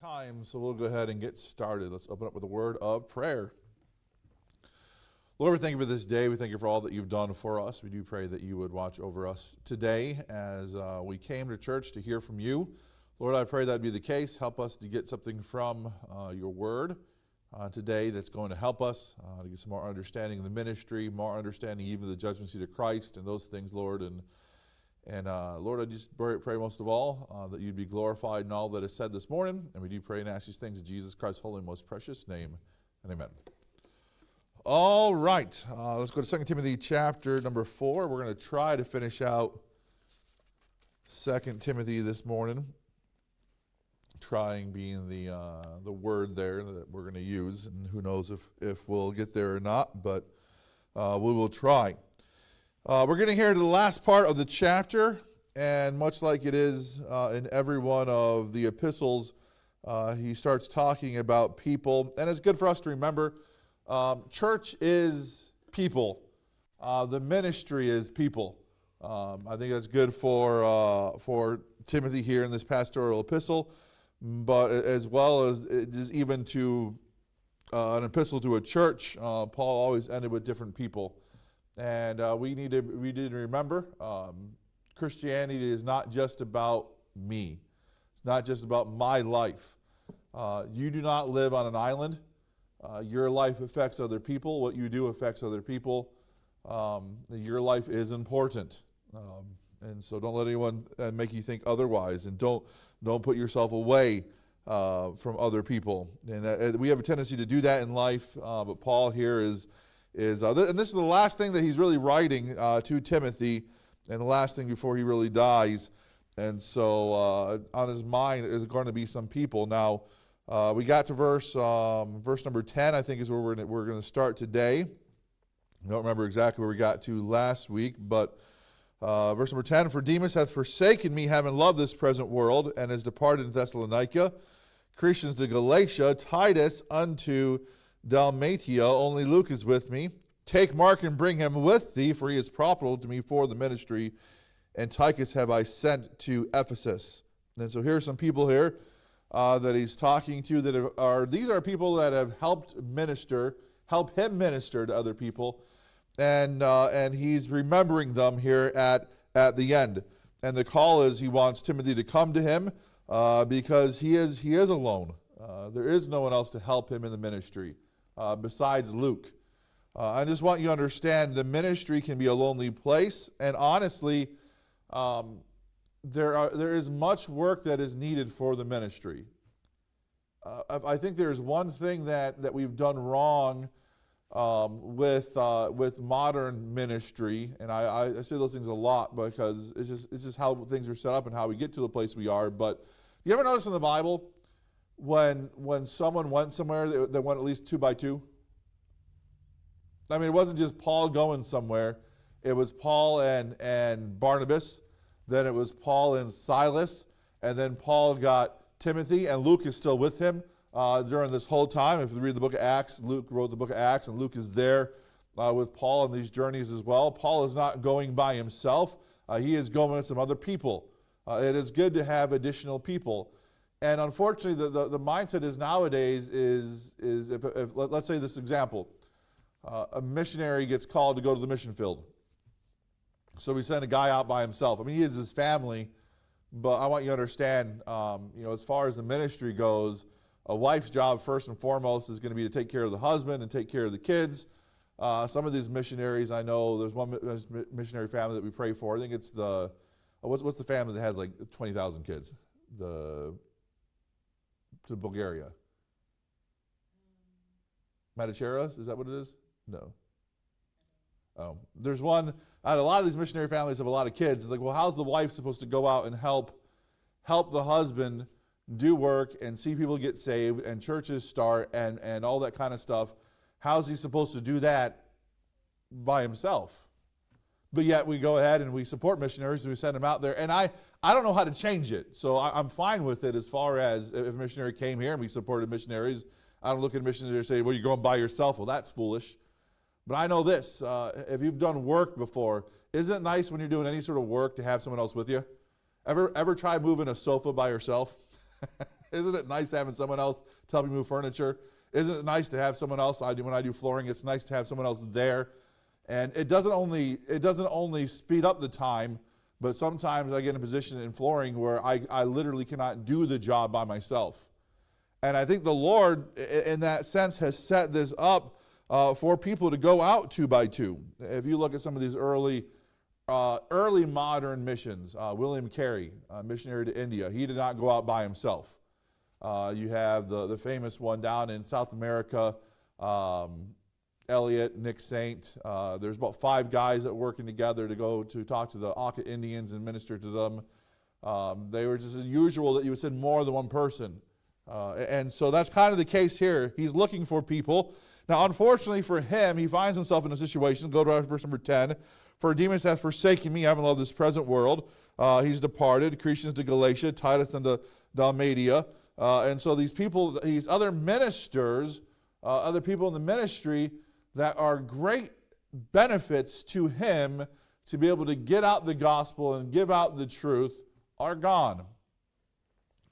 Time, so we'll go ahead and get started. Let's open up with a word of prayer. Lord, we thank you for this day. We thank you for all that you've done for us. We do pray that you would watch over us today as we came to church to hear from you. Lord, I pray that be the case. Help us to get something from your word today that's going to help us to get some more understanding of the ministry, more understanding even of the judgment seat of Christ and those things, Lord. And Lord, I just pray most of all that you'd be glorified in all that is said this morning. And we do pray and ask these things in Jesus Christ's holy and most precious name. And amen. All right. Let's go to 2 Timothy chapter number 4. We're going to try to finish out 2 Timothy this morning. Trying being the word there that we're going to use. And who knows if we'll get there or not. But we will try. We're getting here to the last part of the chapter, and much like it is in every one of the epistles, he starts talking about people, and it's good for us to remember, church is people. The ministry is people. I think that's good for Timothy here in this pastoral epistle, but as well as just even to an epistle to a church, Paul always ended with different people. And we need to remember, Christianity is not just about me. It's not just about my life. You do not live on an island. Your life affects other people. What you do affects other people. Your life is important. And so don't let anyone make you think otherwise. And don't put yourself away from other people. And we have a tendency to do that in life. But Paul here is and this is the last thing that he's really writing to Timothy, and the last thing before he really dies. And so on his mind is going to be some people. Now, we got to verse number 10, I think is where we're going to start today. I don't remember exactly where we got to last week, but verse number 10, "For Demas hath forsaken me, having loved this present world, and is departed in Thessalonica. Crescens to Galatia, Titus unto Dalmatia, only Luke is with me. Take Mark and bring him with thee, for he is profitable to me for the ministry. And Tychus have I sent to Ephesus." And so here's some people here that he's talking to these are people that have help him minister to other people, and he's remembering them here at the end. And the call is he wants Timothy to come to him because he is alone. There is no one else to help him in the ministry. Besides Luke. I just want you to understand the ministry can be a lonely place, and honestly, there is much work that is needed for the ministry. I think there's one thing that we've done wrong with modern ministry, and I say those things a lot because it's just how things are set up and how we get to the place we are. But you ever notice in the Bible, when someone went somewhere, they went at least 2 by 2. I mean, it wasn't just Paul going somewhere. It was Paul and Barnabas. Then it was Paul and Silas. And then Paul got Timothy, and Luke is still with him during this whole time. If you read the book of Acts, Luke wrote the book of Acts, and Luke is there with Paul on these journeys as well. Paul is not going by himself. He is going with some other people. It is good to have additional people. And unfortunately, the mindset is nowadays is if let's say this example, a missionary gets called to go to the mission field. So we send a guy out by himself. I mean, he has his family, but I want you to understand, as far as the ministry goes, a wife's job first and foremost is going to be to take care of the husband and take care of the kids. Some of these missionaries, I know there's one missionary family that we pray for. I think it's what's the family that has like 20,000 kids? To Bulgaria. Matacheras, is that what it is? No. There's one, a lot of these missionary families have a lot of kids. It's like, well, how's the wife supposed to go out and help the husband do work and see people get saved and churches start and all that kind of stuff? How's he supposed to do that by himself? But yet we go ahead and we support missionaries and we send them out there. And I don't know how to change it. So I'm fine with it as far as if a missionary came here and we supported missionaries. I don't look at missionaries and say, well, you're going by yourself. Well, that's foolish. But I know this. If you've done work before, isn't it nice when you're doing any sort of work to have someone else with you? Ever try moving a sofa by yourself? Isn't it nice having someone else to help you move furniture? Isn't it nice to have someone else? When I do flooring, it's nice to have someone else there. And it doesn't only speed up the time, but sometimes I get in a position in flooring where I literally cannot do the job by myself. And I think the Lord, in that sense, has set this up for people to go out 2 by 2. If you look at some of these early modern missions, William Carey, missionary to India, he did not go out by himself. You have the famous one down in South America, Elliot, Nick Saint. There's about 5 guys that were working together to go to talk to the Auca Indians and minister to them. They were just as usual that you would send more than one person. And so that's kind of the case here. He's looking for people. Now, unfortunately for him, he finds himself in a situation. Go to verse number 10. For Demas hath forsaken me, having loved this present world. He's departed. Crescens to Galatia, Titus unto Dalmatia. And so these people, these other ministers, other people in the ministry that are great benefits to him to be able to get out the gospel and give out the truth, are gone.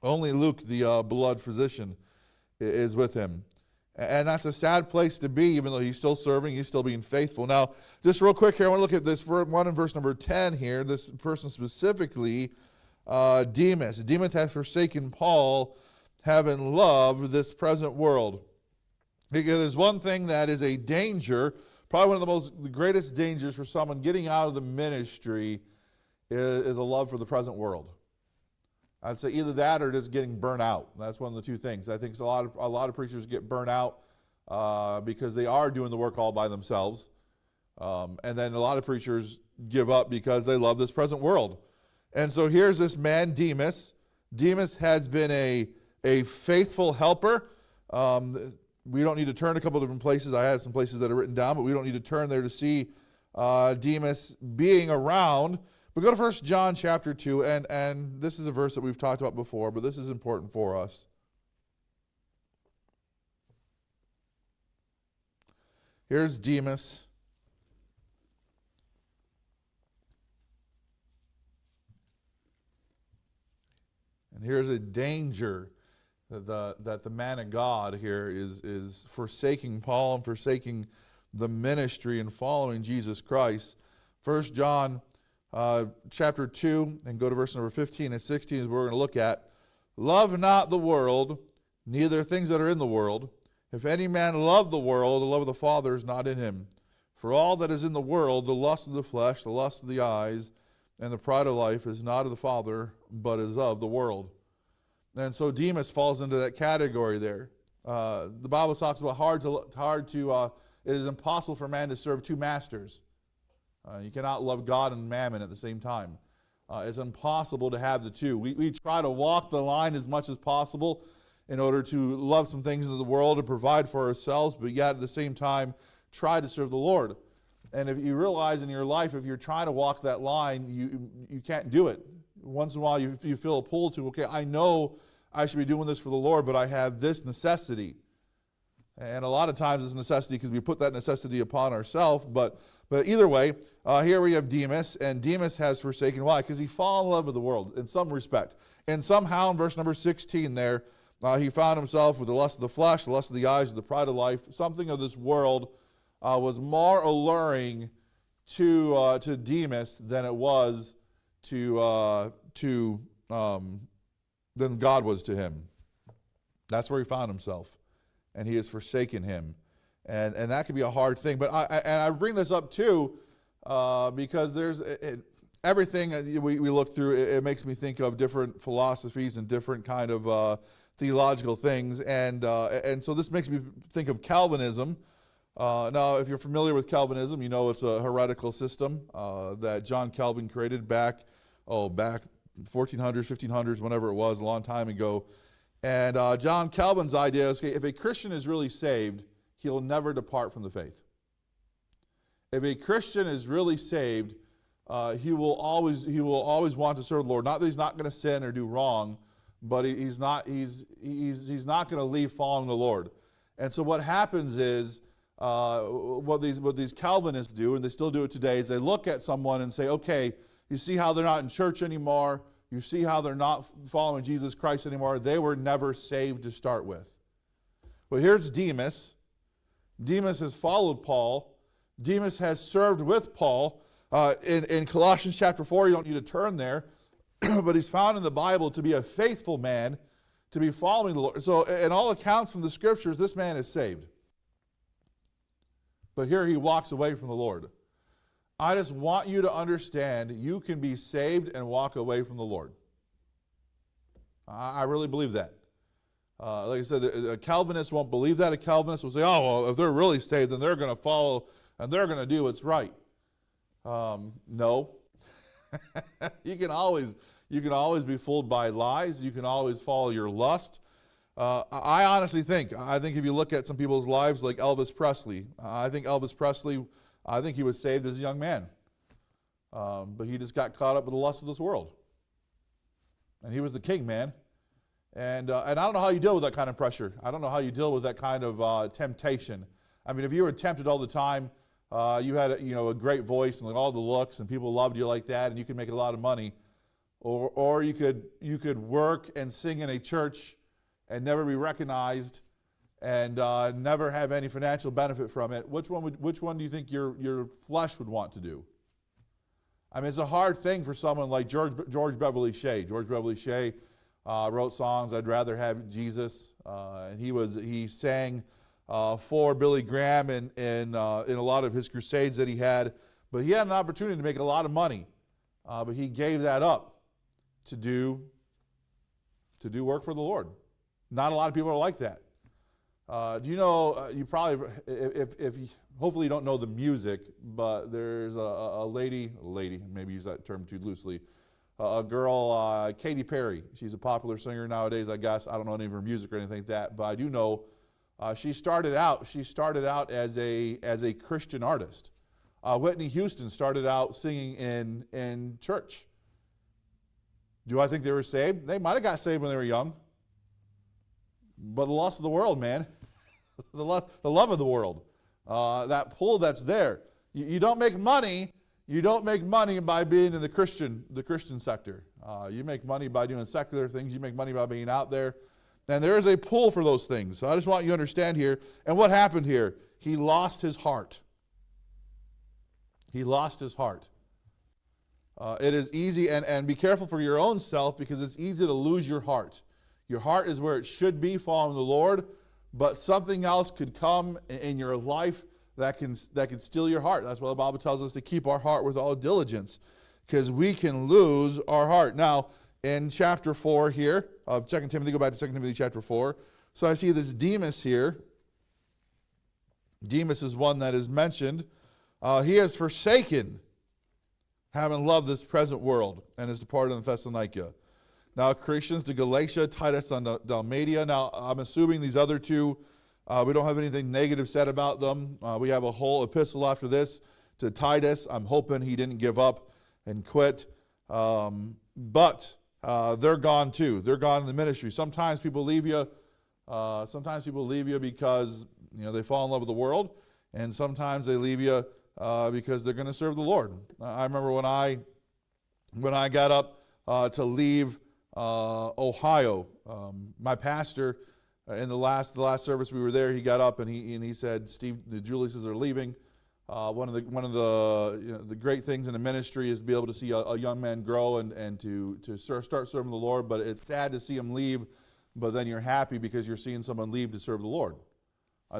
Only Luke, the beloved physician, is with him. And that's a sad place to be, even though he's still serving, he's still being faithful. Now, just real quick here, I want to look at this one in verse number 10 here. This person specifically, Demas. Demas hath forsaken Paul, having loved this present world. Because there's one thing that is a danger, probably one of the greatest dangers for someone getting out of the ministry is a love for the present world. I'd say either that or just getting burnt out. That's one of the two things. I think a lot of preachers get burnt out because they are doing the work all by themselves. And then a lot of preachers give up because they love this present world. And so here's this man, Demas. Demas has been a faithful helper. We don't need to turn a couple different places. I have some places that are written down, but we don't need to turn there to see Demas being around. But go to 1 John chapter 2, and this is a verse that we've talked about before, but this is important for us. Here's Demas. And here's a danger that the man of God here is forsaking Paul and forsaking the ministry and following Jesus Christ. 1 John chapter 2, and go to verse number 15 and 16 is what we're going to look at. Love not the world, neither things that are in the world. If any man love the world, the love of the Father is not in him. For all that is in the world, the lust of the flesh, the lust of the eyes, and the pride of life is not of the Father, but is of the world. And so Demas falls into that category there. The Bible talks about it is impossible for a man to serve 2 masters. You cannot love God and mammon at the same time. It's impossible to have the two. We try to walk the line as much as possible in order to love some things in the world and provide for ourselves, but yet at the same time try to serve the Lord. And if you realize in your life, if you're trying to walk that line, you can't do it. Once in a while you feel a pull to, okay, I know I should be doing this for the Lord, but I have this necessity. And a lot of times it's necessity because we put that necessity upon ourselves. But either way, here we have Demas, and Demas has forsaken. Why? Because he fell in love with the world in some respect. And somehow in verse number 16 there, he found himself with the lust of the flesh, the lust of the eyes, the pride of life. Something of this world was more alluring to Demas than it was than God was to him. That's where he found himself. And he has forsaken him. And that could be a hard thing. But I bring this up too because there's everything we look through, it makes me think of different philosophies and different kind of theological things. And so this makes me think of Calvinism. Now, if you're familiar with Calvinism, you know it's a heretical system that John Calvin created back 1400s, 1500s, whenever it was, a long time ago. And John Calvin's idea is, okay, if a Christian is really saved, he'll never depart from the faith. If a Christian is really saved, he will always want to serve the Lord. Not that he's not going to sin or do wrong, but he's not going to leave following the Lord. And so what happens is, what these Calvinists do, and they still do it today, is they look at someone and say, okay, you see how they're not in church anymore? you see how they're not following Jesus Christ anymore. They were never saved to start with. Well, here's Demas. Demas has followed Paul. Demas has served with Paul. In Colossians chapter 4, you don't need to turn there, but he's found in the Bible to be a faithful man, to be following the Lord. So in all accounts from the Scriptures, this man is saved. But here he walks away from the Lord. I just want you to understand you can be saved and walk away from the Lord. I really believe that. Like I said, a Calvinist won't believe that. A Calvinist will say, oh, well, if they're really saved, then they're going to follow and they're going to do what's right. No. You can always be fooled by lies. You can always follow your lust. I honestly think if you look at some people's lives like Elvis Presley, I think he was saved as a young man. But he just got caught up with the lust of this world. And he was the king, man. And I don't know how you deal with that kind of pressure. I don't know how you deal with that kind of temptation. I mean, if you were tempted all the time, you had a great voice and like all the looks, and people loved you like that, and you could make a lot of money, or you could work and sing in a church and never be recognized, and never have any financial benefit from it. Which one do you think your flesh would want to do? I mean, it's a hard thing for someone like George Beverly Shea. George Beverly Shea wrote songs, I'd Rather Have Jesus, and he sang for Billy Graham in a lot of his crusades that he had. But he had an opportunity to make a lot of money, but he gave that up to do work for the Lord. Not a lot of people are like that. Do you know, you probably, hopefully you don't know the music, but there's a lady, maybe use that term too loosely, a girl, Katy Perry. She's a popular singer nowadays, I guess. I don't know any of her music or anything like that, but I do know she started out as a Christian artist. Whitney Houston started out singing in church. Do I think they were saved? They might have got saved when they were young. But the lust of the world, man, the love of the world, that pull that's there. You don't make money. You don't make money by being in the Christian sector. You make money by doing secular things. You make money by being out there. And there is a pull for those things. So I just want you to understand here. And what happened here? He lost his heart. He lost his heart. It is easy, and be careful for your own self, because it's easy to lose your heart. Your heart is where it should be, following the Lord, but something else could come in your life that can steal your heart. That's why the Bible tells us to keep our heart with all diligence, because we can lose our heart. Now, in chapter 4 here of 2 Timothy, go back to 2 Timothy chapter 4. So I see this Demas here. Demas is one that is mentioned. He has forsaken, having loved this present world, and is departed in Thessalonica. Now, Christians to Galatia, Titus on Dalmatia. Now, I'm assuming these other two, we don't have anything negative said about them. We have a whole epistle after this to Titus. I'm hoping he didn't give up and quit. But they're gone too. They're gone in the ministry. Sometimes people leave you. Because they fall in love with the world, and sometimes they leave you because they're going to serve the Lord. I remember when I got up to leave Ohio, my pastor in the last service we were there, he got up and he said, "Steve, the Juliuses are leaving. One of the great things in the ministry is to be able to see a young man grow and to start serving the Lord. But it's sad to see him leave. But then you're happy because you're seeing someone leave to serve the Lord.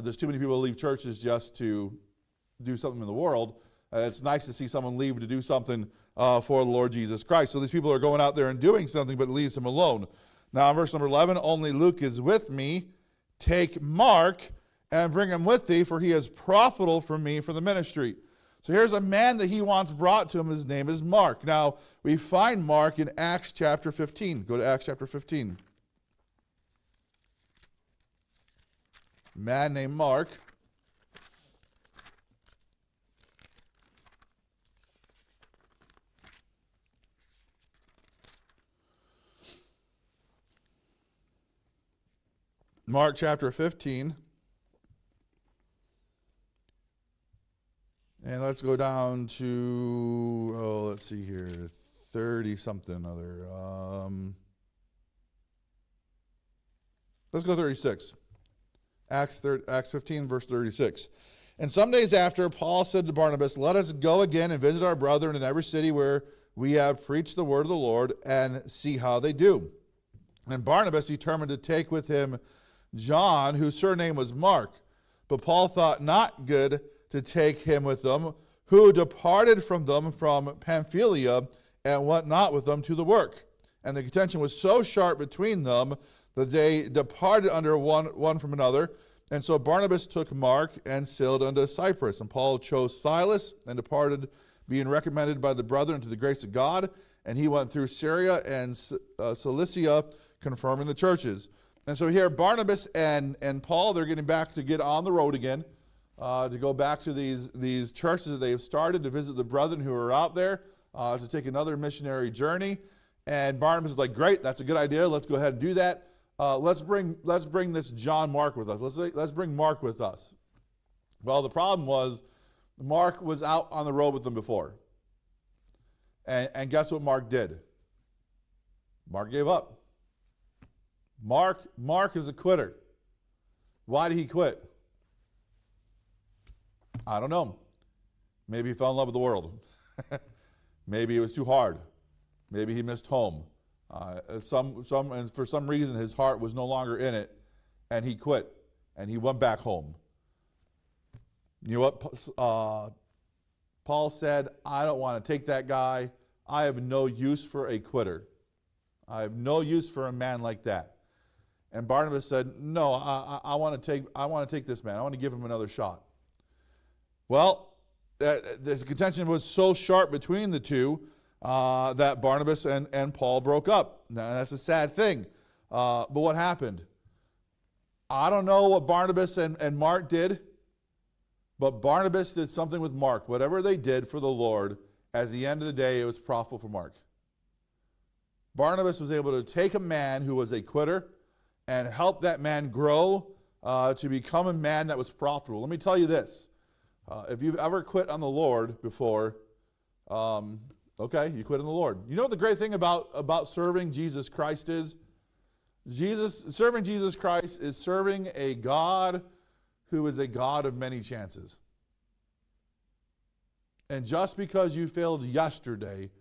There's too many people who leave churches just to do something in the world. It's nice to see someone leave to do something for the Lord Jesus Christ. So these people are going out there and doing something, but it leaves him alone. Now in verse number 11, only Luke is with me. Take Mark and bring him with thee, for he is profitable for me for the ministry. So here's a man that he wants brought to him. His name is Mark. Now we find Mark in Acts chapter 15. Go to Acts chapter 15. Man named Mark. Mark chapter 15. And let's go down to, let's see here, 30-something other. Let's go 36. Acts 15, verse 36. And some days after, Paul said to Barnabas, "Let us go again and visit our brethren in every city where we have preached the word of the Lord, and see how they do." And Barnabas determined to take with him John, whose surname was Mark. But Paul thought not good to take him with them, who departed from them from Pamphylia, and went not with them to the work. And the contention was so sharp between them that they departed under one from another. And so Barnabas took Mark and sailed unto Cyprus. And Paul chose Silas and departed, being recommended by the brethren to the grace of God. And he went through Syria and Cilicia, confirming the churches. And so here Barnabas and Paul, they're getting back to get on the road again, to go back to these churches that they've started, to visit the brethren who are out there, to take another missionary journey. And Barnabas is like, "Great, that's a good idea. Let's go ahead and do that. Let's bring this John Mark with us. Let's bring Mark with us." Well, the problem was Mark was out on the road with them before. And guess what Mark did? Mark gave up. Mark is a quitter. Why did he quit? I don't know. Maybe he fell in love with the world. Maybe it was too hard. Maybe he missed home. And for some reason, his heart was no longer in it, and he quit, and he went back home. You know what Paul said? "I don't want to take that guy. I have no use for a quitter. I have no use for a man like that." And Barnabas said, "No, I want to take this man. I want to give him another shot." Well, this contention was so sharp between the two that Barnabas and Paul broke up. Now, that's a sad thing. But what happened? I don't know what Barnabas and Mark did, but Barnabas did something with Mark. Whatever they did for the Lord, at the end of the day, it was profitable for Mark. Barnabas was able to take a man who was a quitter and help that man grow to become a man that was profitable. Let me tell you this. If you've ever quit on the Lord before, okay, you quit on the Lord. You know what the great thing about serving Jesus Christ is? Serving Jesus Christ is serving a God who is a God of many chances. And just because you failed yesterday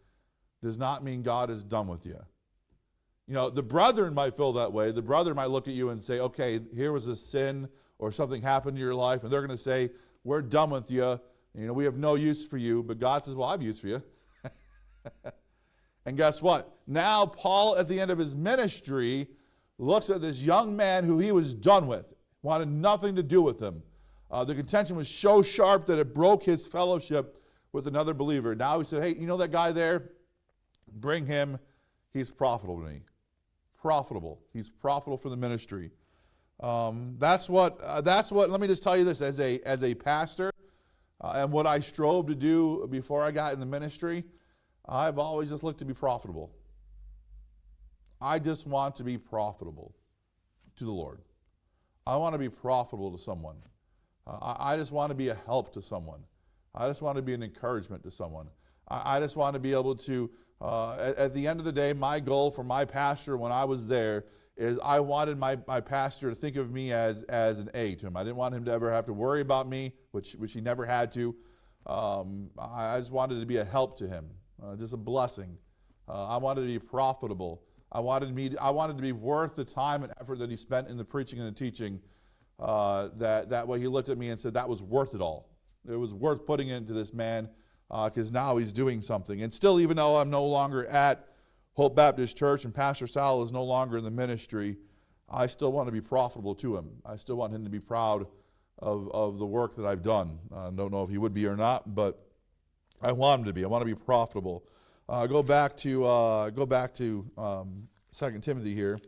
does not mean God is done with you. You know, the brethren might feel that way. The brother might look at you and say, "Okay, here was a sin or something happened in your life," and they're going to say, "We're done with you. You know, we have no use for you." But God says, "Well, I have use for you." And guess what? Now Paul, at the end of his ministry, looks at this young man who he was done with, wanted nothing to do with him. The contention was so sharp that it broke his fellowship with another believer. Now he said, "Hey, you know that guy there? Bring him. He's profitable to me." Profitable. He's profitable for the ministry. That's what. Let me just tell you this: as a pastor, and what I strove to do before I got in the ministry, I've always just looked to be profitable. I just want to be profitable to the Lord. I want to be profitable to someone. I just want to be a help to someone. I just want to be an encouragement to someone. I just want to be able to, at the end of the day, my goal for my pastor when I was there is I wanted my pastor to think of me as an aid to him. I didn't want him to ever have to worry about me, which he never had to. I just wanted to be a help to him, just a blessing. I wanted to be profitable. I wanted to be worth the time and effort that he spent in the preaching and the teaching. That way he looked at me and said, "That was worth it all. It was worth putting into this man because now he's doing something." And still, even though I'm no longer at Hope Baptist Church and Pastor Sal is no longer in the ministry, I still want to be profitable to him. I still want him to be proud of the work that I've done. I don't know if he would be or not, but I want him to be. I want to be profitable. Go back to 2 Timothy here.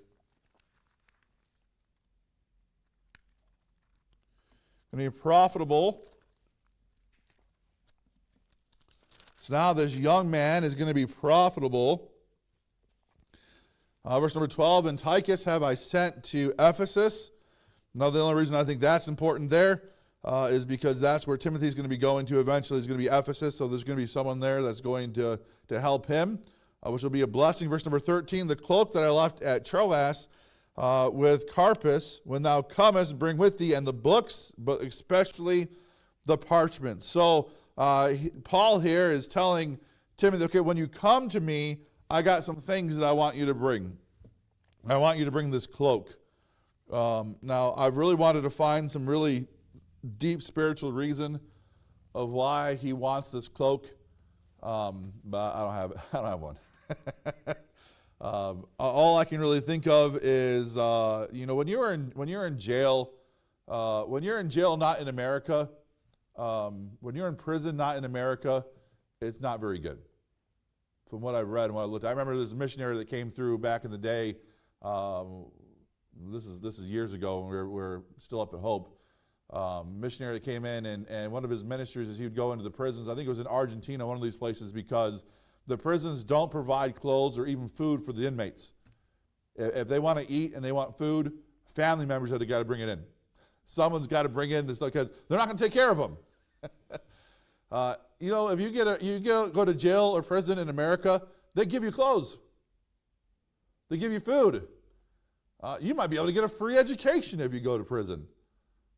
Going to be profitable. So now this young man is going to be profitable. Verse number 12, "And Tychus have I sent to Ephesus." Now the only reason I think that's important there is because that's where Timothy's going to be going to eventually. Is going to be Ephesus, so there's going to be someone there that's going to help him. which will be a blessing. Verse number 13, the cloak that I left at Troas with Carpus, when thou comest, bring with thee, and the books, but especially the parchment. So Paul here is telling Timothy, okay, when you come to me, I got some things that I want you to bring. I want you to bring this cloak. Now, I've really wanted to find some really deep spiritual reason of why he wants this cloak, but I don't have one. All I can really think of is, when you're in jail, not in America, when you're in prison, not in America, it's not very good. From what I've read and what I looked, I remember there's a missionary that came through back in the day. This is years ago, and we're still up at Hope. Missionary that came in, and one of his ministries is he would go into the prisons. I think it was in Argentina, one of these places, because the prisons don't provide clothes or even food for the inmates. If they want to eat and they want food, family members have got to bring it in. Someone's got to bring in this, because they're not going to take care of them. If you go to jail or prison in America, they give you clothes. They give you food. You might be able to get a free education if you go to prison.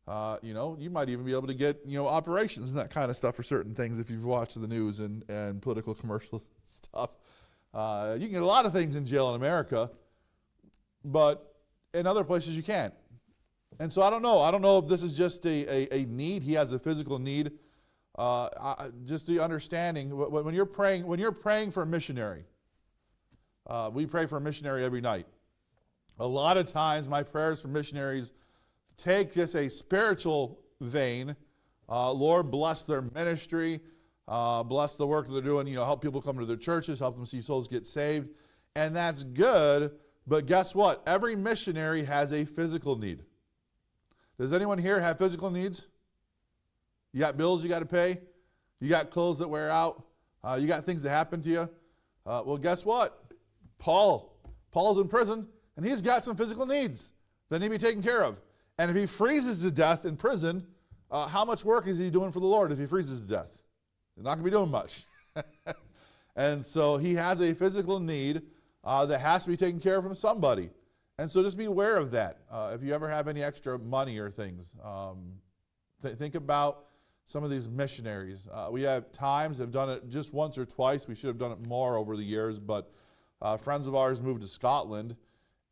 You might even be able to get, operations and that kind of stuff for certain things if you've watched the news and political commercials and stuff. You can get a lot of things in jail in America, but in other places you can't. And so I don't know. I don't know if this is just a need. He has a physical need. Just the understanding, when you're praying for a missionary, we pray for a missionary every night. A lot of times my prayers for missionaries take just a spiritual vein. Lord, bless their ministry, bless the work that they're doing, help people come to their churches, help them see souls get saved. And that's good, but guess what? Every missionary has a physical need. Does anyone here have physical needs? You got bills you got to pay? You got clothes that wear out? You got things that happen to you? Well, guess what? Paul's in prison, and he's got some physical needs that need to be taken care of. And if he freezes to death in prison, how much work is he doing for the Lord if he freezes to death? He's not going to be doing much. And so he has a physical need that has to be taken care of from somebody. And so just be aware of that. If you ever have any extra money or things, think about some of these missionaries. We have times have done it just once or twice. We should have done it more over the years, but friends of ours moved to Scotland,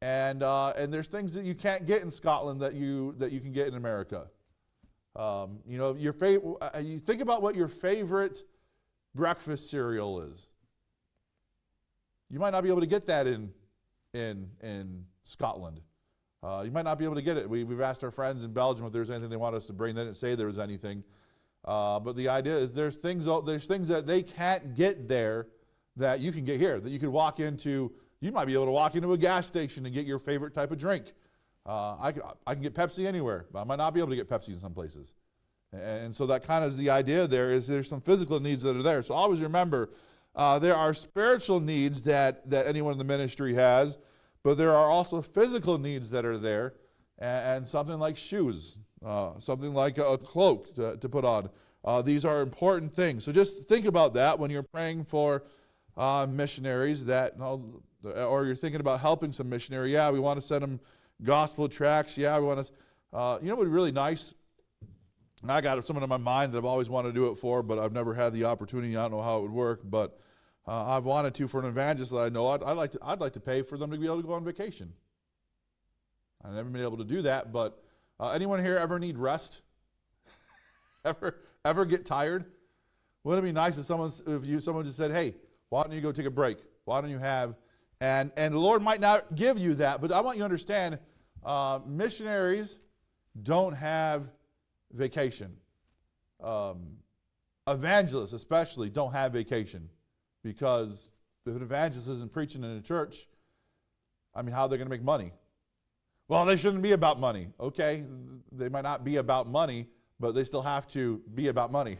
and there's things that you can't get in Scotland that you can get in America. You think about what your favorite breakfast cereal is. You might not be able to get that in Scotland. You might not be able to get it. We've asked our friends in Belgium if there's anything they want us to bring. They didn't say there was anything. But the idea is there's things that they can't get there that you can get here, that you could walk into. You might be able to walk into a gas station and get your favorite type of drink. I can get Pepsi anywhere, but I might not be able to get Pepsi in some places. And so that kind of is the idea there, is there's some physical needs that are there. So always remember, there are spiritual needs that anyone in the ministry has, but there are also physical needs that are there, and something like shoes, something like a cloak to put on. These are important things. So just think about that when you're praying for missionaries, or you're thinking about helping some missionary. Yeah, we want to send them gospel tracts. Yeah, we want to. What would be really nice? I got someone in my mind that I've always wanted to do it for, but I've never had the opportunity. I don't know how it would work, but I've wanted to for an evangelist that I know. I'd like to pay for them to be able to go on vacation. I've never been able to do that, but anyone here ever need rest? ever get tired? Wouldn't it be nice if someone just said, "Hey, why don't you go take a break? Why don't you have?" And the Lord might not give you that, but I want you to understand, missionaries don't have vacation. Evangelists especially don't have vacation, because if an evangelist isn't preaching in a church, how are they going to make money? Well, they shouldn't be about money. Okay, they might not be about money, but they still have to be about money.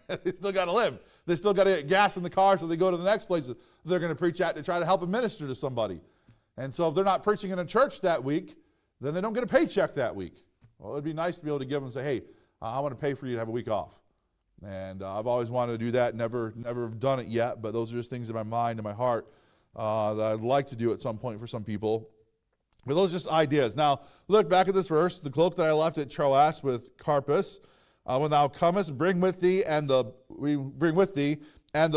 They still got to live. They still got to get gas in the car so they go to the next place they're going to preach at to try to help and minister to somebody. And so if they're not preaching in a church that week, then they don't get a paycheck that week. Well, it'd be nice to be able to give them and say, "Hey, I want to pay for you to have a week off." And I've always wanted to do that, never done it yet, but those are just things in my mind and my heart that I'd like to do at some point for some people. But those are just ideas. Now, look back at this verse. The cloak that I left at Troas with Carpus, when thou comest, bring with thee and the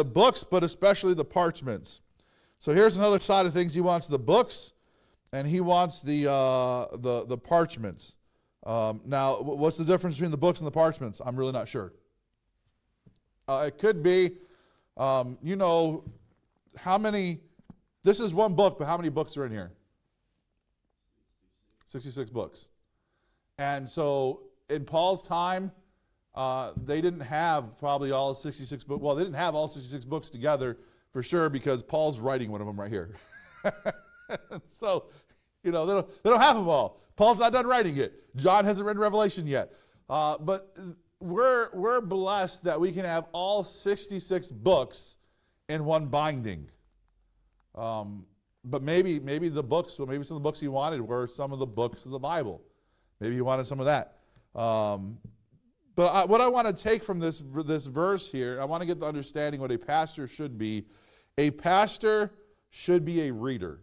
books, but especially the parchments. So here's another side of things. He wants the books, and he wants the parchments. Now, what's the difference between the books and the parchments? I'm really not sure. It could be, how many, this is one book, but how many books are in here? 66 books. And so in Paul's time, they didn't have probably all 66 books. Well, they didn't have all 66 books together for sure, because Paul's writing one of them right here. So, they don't have them all. Paul's not done writing it. John hasn't written Revelation yet. But we're blessed that we can have all 66 books in one binding. But maybe the books, maybe some of the books he wanted were some of the books of the Bible. Maybe he wanted some of that. But what I want to take from this verse here, I want to get the understanding what a pastor should be. A pastor should be a reader.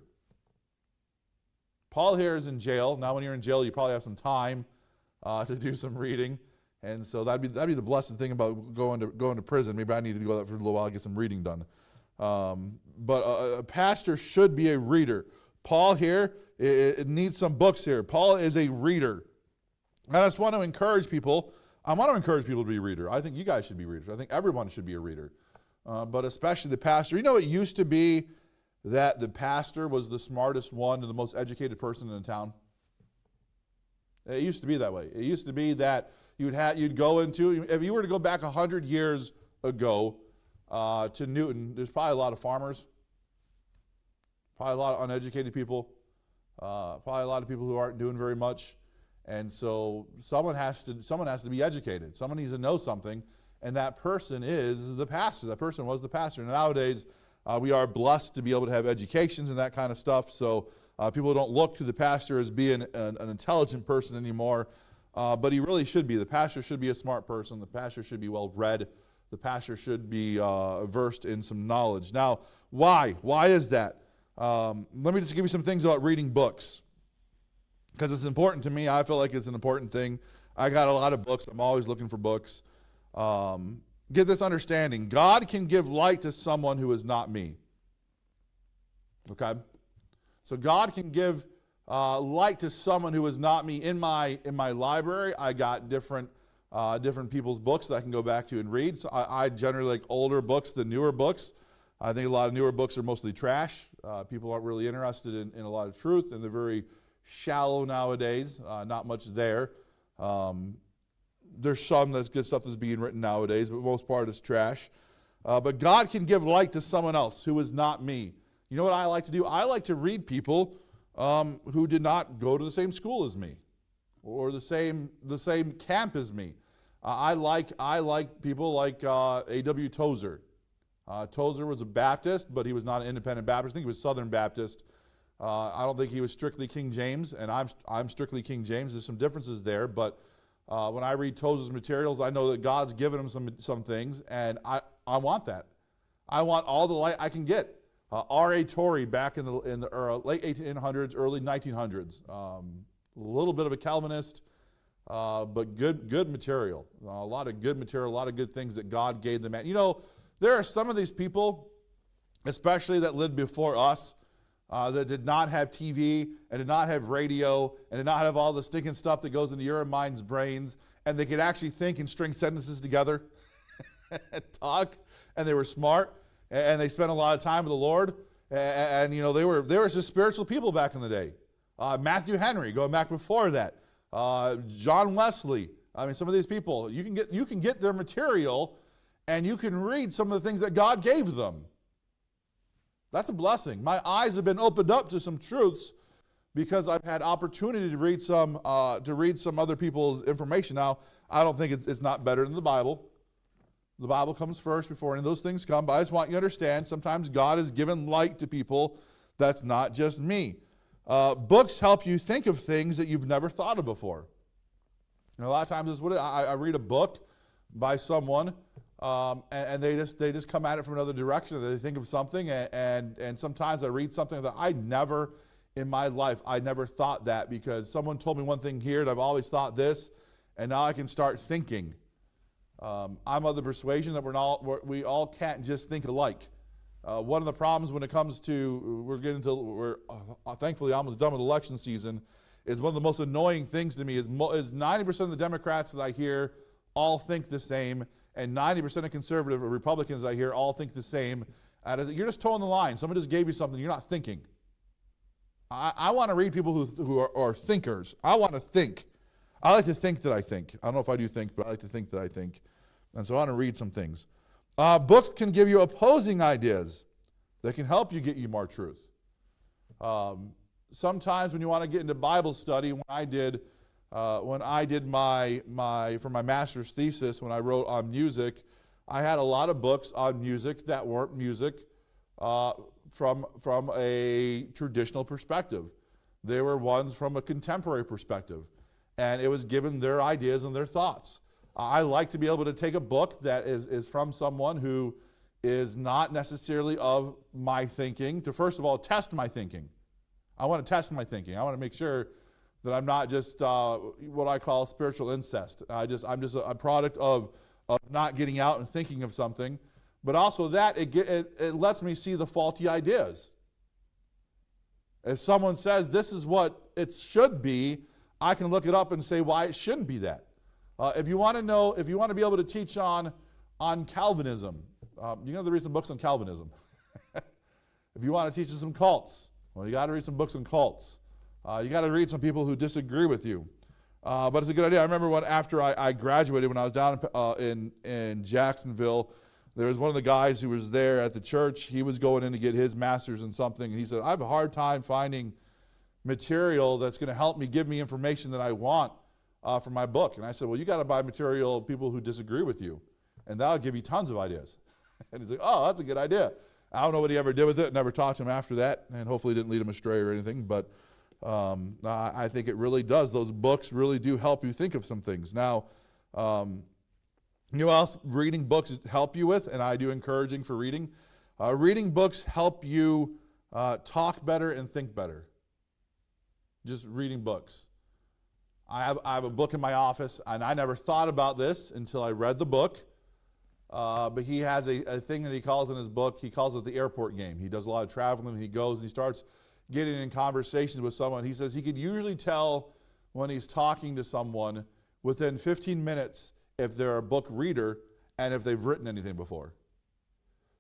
Paul here is in jail. Now when you're in jail, you probably have some time to do some reading. And so that'd be the blessed thing about going to prison. Maybe I need to go there for a little while, get some reading done. But a pastor should be a reader. Paul here, it needs some books here. Paul is a reader. And I just want to encourage people. I want to encourage people to be a reader. I think you guys should be readers. I think everyone should be a reader. But especially the pastor. It used to be that the pastor was the smartest one and the most educated person in the town. It used to be that way. It used to be that you'd go into, if you were to go back 100 years ago to Newton, there's probably a lot of farmers, probably a lot of uneducated people, probably a lot of people who aren't doing very much. And so someone has to be educated. Someone needs to know something, and that person is the pastor. That person was the pastor. And nowadays, we are blessed to be able to have educations and that kind of stuff. So people don't look to the pastor as being an intelligent person anymore, but he really should be. The pastor should be a smart person. The pastor should be well-read. The pastor should be versed in some knowledge. Now, why? Why is that? Let me just give you some things about reading books, because it's important to me. I feel like it's an important thing. I got a lot of books. I'm always looking for books. Get this understanding. God can give light to someone who is not me. Okay? So God can give light to someone who is not me. In my library, I got different people's books that I can go back to and read. So I generally like older books than newer books. I think a lot of newer books are mostly trash. People aren't really interested in a lot of truth, and they're very shallow nowadays. Not much there. There's some that's good stuff that's being written nowadays, but most part is trash. But God can give light to someone else who is not me. You know what I like to do? I like to read people who did not go to the same school as me, or the same camp as me. I like people like A.W. Tozer. Tozer was a Baptist, but he was not an independent Baptist. I think he was Southern Baptist. I don't think he was strictly King James, and I'm strictly King James. There's some differences there, but when I read Tozer's materials, I know that God's given him some things, and I want that. I want all the light I can get. R.A. Torrey back in the late 1800s, early 1900s. A little bit of a Calvinist, but good material. A lot of good material, a lot of good things that God gave them. There are some of these people, especially that lived before us, that did not have TV and did not have radio and did not have all the stinking stuff that goes into your and mine's brains, and they could actually think and string sentences together and talk, and they were smart, and they spent a lot of time with the Lord, and they were just spiritual people back in the day. Matthew Henry, going back before that, John Wesley. Some of these people, you can get their material, and you can read some of the things that God gave them. That's a blessing. My eyes have been opened up to some truths because I've had opportunity to read some other people's information. Now, I don't think it's not better than the Bible. The Bible comes first before any of those things come, but I just want you to understand sometimes God has given light to people. That's not just me. Books help you think of things that you've never thought of before. A lot of times I read a book by someone and they just come at it from another direction. They think of something, and sometimes I read something that I never in my life, I never thought that, because someone told me one thing here and I've always thought this, and now I can start thinking. I'm of the persuasion that we all can't just think alike. One of the problems when it comes to, we're thankfully almost done with election season, is one of the most annoying things to me is 90% of the Democrats that I hear all think the same, and 90% of conservative or Republicans I hear all think the same. You're just toeing the line. Someone just gave you something, you're not thinking. I want to read people who are thinkers. I want to think. I like to think that I think. I don't know if I do think, but I like to think that I think. And so I want to read some things. Books can give you opposing ideas that can help you get you more truth. Sometimes when you want to get into Bible study, when I did my master's thesis, when I wrote on music, I had a lot of books on music that weren't music from a traditional perspective. They were ones from a contemporary perspective, and it was given their ideas and their thoughts. I like to be able to take a book that is from someone who is not necessarily of my thinking to, first of all, test my thinking. I want to test my thinking. I want to make sure that I'm not just what I call spiritual incest. I'm just a product of not getting out and thinking of something. But also that it lets me see the faulty ideas. If someone says this is what it should be, I can look it up and say why it shouldn't be that. If you want to be able to teach on Calvinism, you got to read some books on Calvinism. If you want to teach some cults, well, you got to read some books on cults. You got to read some people who disagree with you. But it's a good idea. I remember after I graduated, when I was down in Jacksonville, there was one of the guys who was there at the church. He was going in to get his master's in something, and he said, I have a hard time finding material that's going to help me, give me information that I want for my book. And I said, well, you got to buy material of people who disagree with you, and that'll give you tons of ideas. And he's like, oh, that's a good idea. I don't know what he ever did with it. Never talked to him after that, and hopefully didn't lead him astray or anything. But I think it really does. Those books really do help you think of some things. Now, you know what else reading books help you with, and I do encouraging for reading? Reading books help you talk better and think better. Just reading books. I have a book in my office, and I never thought about this until I read the book. But he has a thing that he calls in his book, he calls it the airport game. He does a lot of traveling, and he goes and he starts getting in conversations with someone. He says he could usually tell when he's talking to someone within 15 minutes if they're a book reader and if they've written anything before.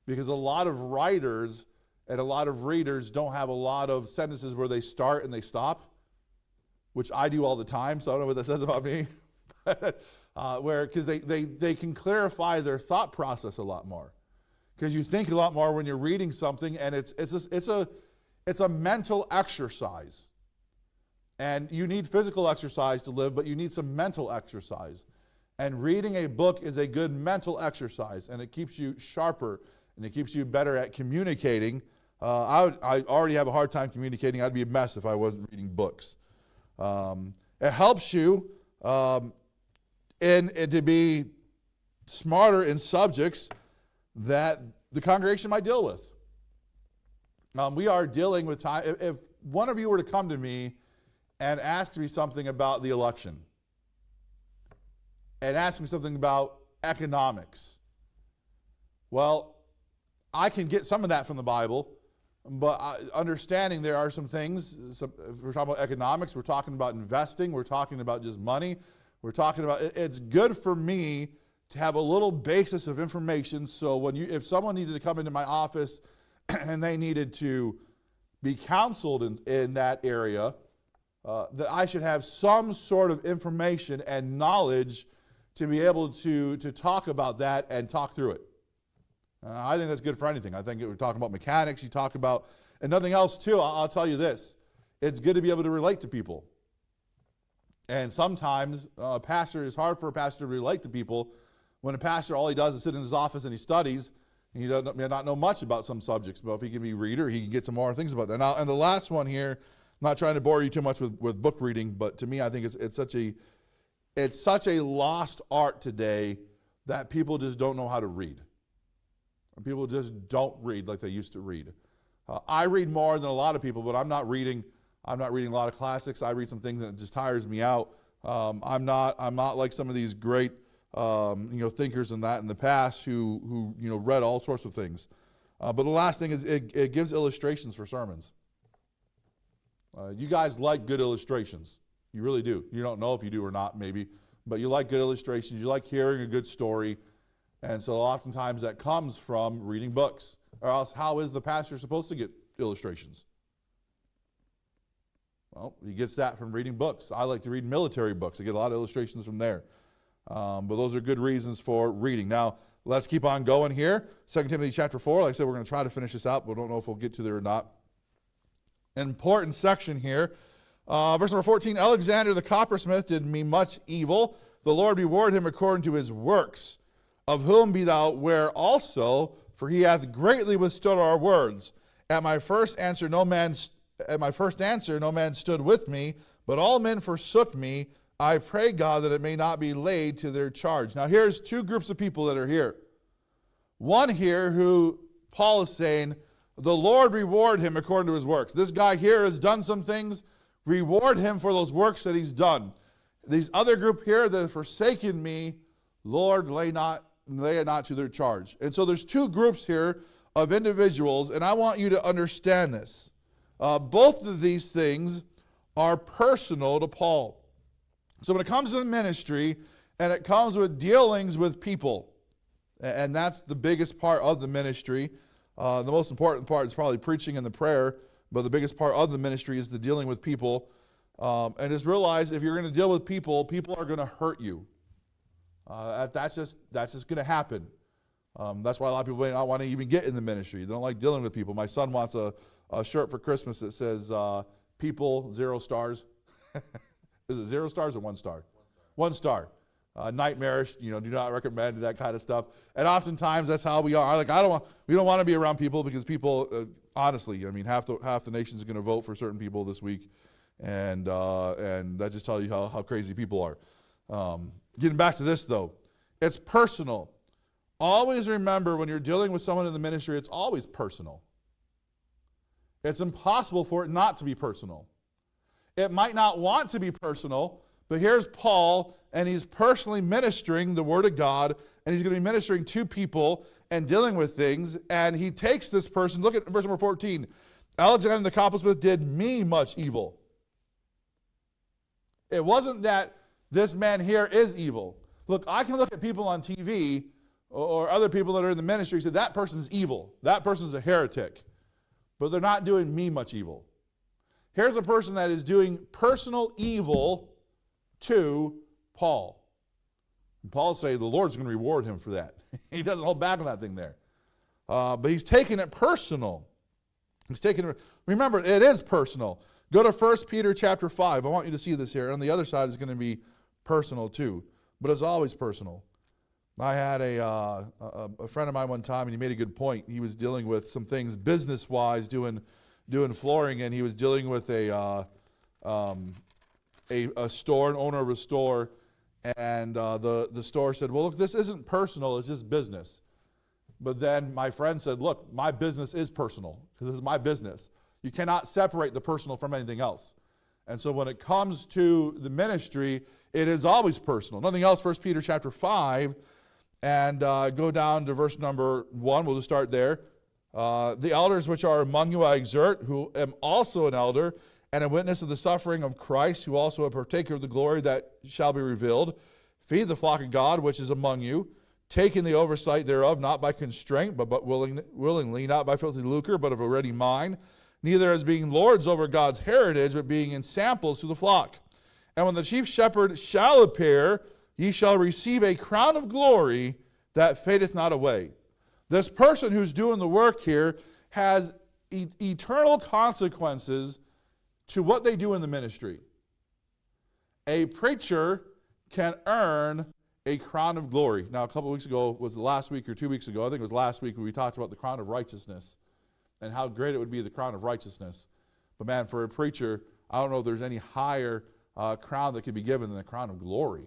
Because a lot of writers and a lot of readers don't have a lot of sentences where they start and they stop, which I do all the time, so I don't know what that says about me. Because they can clarify their thought process a lot more. Because you think a lot more when you're reading something, and it's a mental exercise. And you need physical exercise to live, but you need some mental exercise. And reading a book is a good mental exercise, and it keeps you sharper, and it keeps you better at communicating. I already have a hard time communicating. I'd be a mess if I wasn't reading books. It helps you and to be smarter in subjects that the congregation might deal with. We are dealing with time. If one of you were to come to me and ask me something about the election, and ask me something about economics, well, I can get some of that from the Bible, but understanding there are some things, if we're talking about economics, we're talking about investing, we're talking about just money, we're talking about, it's good for me to have a little basis of information, so if someone needed to come into my office and they needed to be counseled in that area, that I should have some sort of information and knowledge to be able to talk about that and talk through it. I think that's good for anything. I think we're talking about mechanics, you talk about, and nothing else too. I'll tell you this, it's good to be able to relate to people. And sometimes it's hard for a pastor to relate to people when a pastor, all he does is sit in his office and he studies, and he may not know much about some subjects, but if he can be a reader, he can get some more things about that. Now, and the last one here, I'm not trying to bore you too much with book reading, but to me I think it's such a lost art today that people just don't know how to read. People just don't read like they used to read. I read more than a lot of people, but I'm not reading a lot of classics. I read some things that just tires me out. I'm not like some of these great thinkers in the past who read all sorts of things. But the last thing is it gives illustrations for sermons. You guys like good illustrations. You really do. You don't know if you do or not, maybe, but you like good illustrations. You like hearing a good story. And so oftentimes that comes from reading books. Or else how is the pastor supposed to get illustrations? Well, he gets that from reading books. I like to read military books. I get a lot of illustrations from there. But those are good reasons for reading. Now, let's keep on going here. 2 Timothy chapter 4. Like I said, we're going to try to finish this out, but we don't know if we'll get to there or not. An important section here. Verse number 14, Alexander the coppersmith did me much evil. The Lord reward him according to his works, of whom be thou aware also, for he hath greatly withstood our words. At my first answer no man stood with me, but all men forsook me. I pray God that it may not be laid to their charge. Now here's two groups of people that are here. One here who Paul is saying, the Lord reward him according to his works. This guy here has done some things. Reward him for those works that he's done. These other group here that have forsaken me, Lord, lay it not to their charge. And so there's two groups here of individuals, and I want you to understand this. Both of these things are personal to Paul. So when it comes to the ministry, and it comes with dealings with people, and that's the biggest part of the ministry. The most important part is probably preaching and the prayer, but the biggest part of the ministry is the dealing with people. And just realize if you're going to deal with people, people are going to hurt you. That's just going to happen. That's why a lot of people may not want to even get in the ministry. They don't like dealing with people. My son wants a shirt for Christmas that says, people, 0 stars. Is it 0 stars or 1 star? 1 star. Nightmarish, do not recommend that kind of stuff. And oftentimes that's how we are. Like we don't want to be around people because people, honestly, half the nation's going to vote for certain people this week, and that just tells you how crazy people are. Getting back to this though, it's personal. Always remember when you're dealing with someone in the ministry, it's always personal. It's impossible for it not to be personal. It might not want to be personal, but here's Paul, and he's personally ministering the Word of God, and he's going to be ministering to people and dealing with things, and he takes this person. Look at verse number 14. Alexander the coppersmith did me much evil. It wasn't that this man here is evil. Look, I can look at people on TV or other people that are in the ministry and say, that person's evil. That person's a heretic. But they're not doing me much evil. Here's a person that is doing personal evil to Paul. And Paul's saying the Lord's going to reward him for that. He doesn't hold back on that thing there. But he's taking it personal. Remember, it is personal. Go to 1 Peter chapter 5. I want you to see this here. On the other side is going to be personal too. But it's always personal. I had a friend of mine one time, and he made a good point. He was dealing with some things business-wise, doing flooring, and he was dealing with a store, an owner of a store, and the store said, well, look, this isn't personal, it's just business. But then my friend said, look, my business is personal, because this is my business. You cannot separate the personal from anything else. And so when it comes to the ministry, it is always personal. Nothing else, 1 Peter chapter 5, and go down to verse number 1. We'll just start there. The elders which are among you I exhort, who am also an elder, and a witness of the suffering of Christ, who also a partaker of the glory that shall be revealed. Feed the flock of God which is among you, taking the oversight thereof, not by constraint, but willingly, not by filthy lucre, but of a ready mind, neither as being lords over God's heritage, but being in samples to the flock. And when the chief shepherd shall appear, ye shall receive a crown of glory that fadeth not away. This person who's doing the work here has eternal consequences to what they do in the ministry. A preacher can earn a crown of glory. Now, a couple of weeks ago, was it last week or 2 weeks ago? I think it was last week when we talked about the crown of righteousness and how great it would be, the crown of righteousness. But man, for a preacher, I don't know if there's any higher crown that could be given than the crown of glory.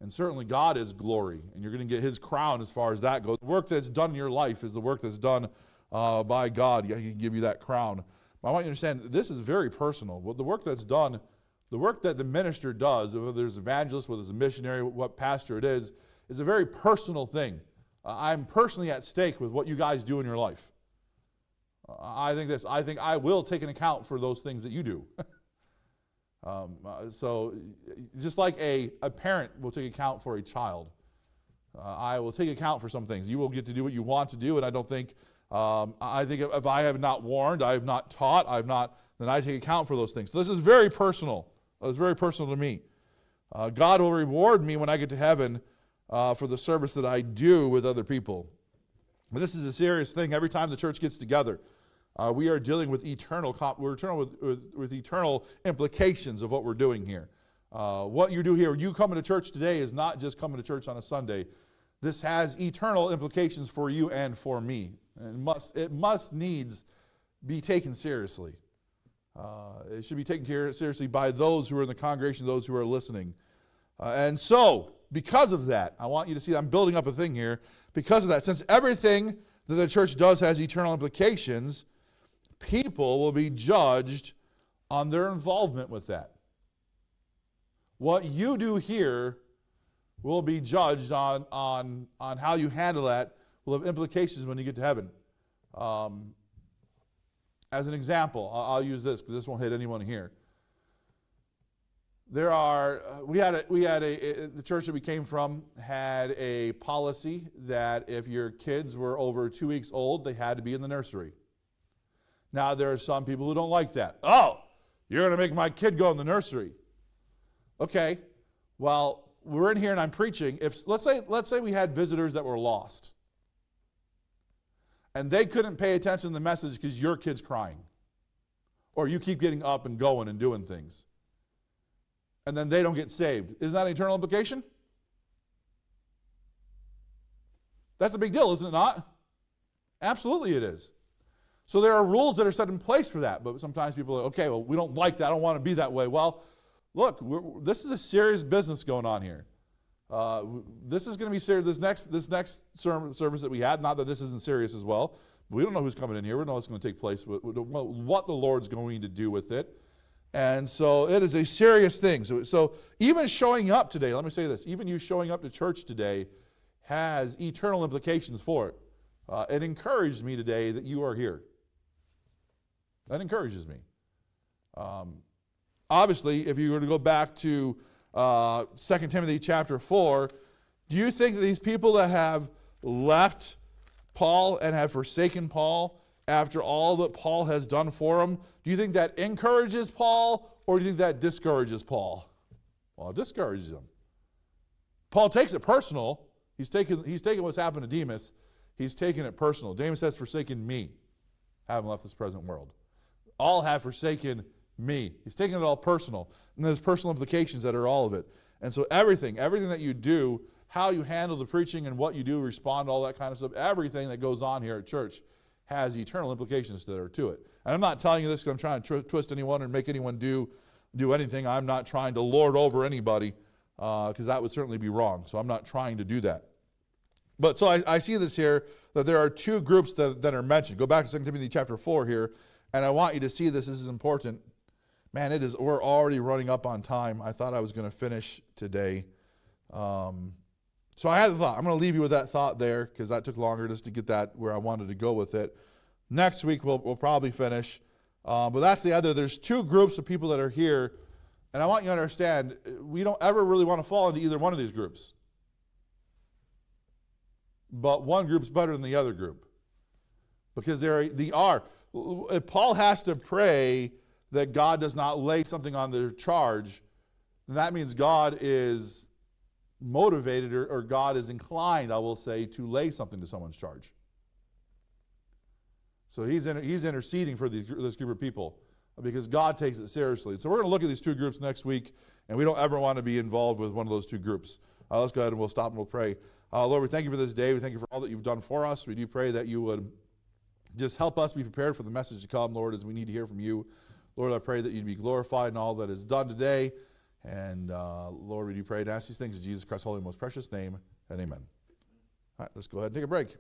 And certainly God is glory, and you're going to get his crown as far as that goes. The work that's done in your life is the work that's done by God. He can give you that crown. But I want you to understand, this is very personal. The work that's done, the work that the minister does, whether there's evangelist, whether it's a missionary, what pastor it is a very personal thing. I'm personally at stake with what you guys do in your life. I think I will take an account for those things that you do. So just like a parent will take account for a child, I will take account for some things. You will get to do what you want to do, and I don't think, I think if I have not warned, I have not taught, then I take account for those things. So this is very personal. It's very personal to me. God will reward me when I get to heaven for the service that I do with other people. But this is a serious thing. Every time the church gets together, we are dealing with eternal implications of what we're doing here. What you do here, you coming to church today is not just coming to church on a Sunday. This has eternal implications for you and for me. And it must needs be taken seriously. It should be taken seriously by those who are in the congregation, those who are listening. And so, because of that, I want you to see I'm building up a thing here. Because of that, since everything that the church does has eternal implications, people will be judged on their involvement with that. What you do here will be judged on how you handle that, will have implications when you get to heaven. As an example, I'll use this because this won't hit anyone here. The church that we came from had a policy that if your kids were over 2 weeks old, they had to be in the nursery. Now, there are some people who don't like that. Oh, you're going to make my kid go in the nursery. Okay, well, we're in here and I'm preaching. Let's say we had visitors that were lost, and they couldn't pay attention to the message because your kid's crying, or you keep getting up and going and doing things, and then they don't get saved. Isn't that an eternal implication? That's a big deal, isn't it not? Absolutely it is. So there are rules that are set in place for that, but sometimes people are like, okay, well, we don't like that. I don't want to be that way. Well, look, this is a serious business going on here. This is going to be serious. This next service that we had, not that this isn't serious as well, but we don't know who's coming in here. We don't know what's going to take place, what the Lord's going to do with it. And so it is a serious thing. So even showing up today, let me say this, even you showing up to church today has eternal implications for it. It encouraged me today that you are here. That encourages me. Obviously, if you were to go back to 2 Timothy chapter 4, do you think that these people that have left Paul and have forsaken Paul after all that Paul has done for them, do you think that encourages Paul or do you think that discourages Paul? Well, it discourages him. Paul takes it personal. He's taken what's happened to Demas. He's taken it personal. Demas has forsaken me, having left this present world. All have forsaken me. He's taken it all personal. And there's personal implications that are all of it. And so everything that you do, how you handle the preaching and what you do, respond to all that kind of stuff, everything that goes on here at church has eternal implications that are to it. And I'm not telling you this because I'm trying to twist anyone or make anyone do anything. I'm not trying to lord over anybody because that would certainly be wrong. So I'm not trying to do that. But so I see this here, that there are two groups that are mentioned. Go back to 2 Timothy chapter 4 here, and I want you to see this. This is important. Man, we're already running up on time. I thought I was going to finish today. So I had the thought. I'm going to leave you with that thought there because that took longer just to get that where I wanted to go with it. Next week we'll probably finish. But that's the other. There's two groups of people that are here, and I want you to understand, we don't ever really want to fall into either one of these groups. But one group's better than the other group. Because they are. If Paul has to pray that God does not lay something on their charge, then that means God is motivated or God is inclined, I will say, to lay something to someone's charge. So he's interceding for this group of people because God takes it seriously. So we're going to look at these two groups next week, and we don't ever want to be involved with one of those two groups. Let's go ahead and we'll stop and we'll pray. Lord, we thank you for this day. We thank you for all that you've done for us. We do pray that you would just help us be prepared for the message to come, Lord, as we need to hear from you. Lord, I pray that you'd be glorified in all that is done today. And Lord, we do pray to ask these things in Jesus Christ's holy and most precious name, and amen. All right, let's go ahead and take a break.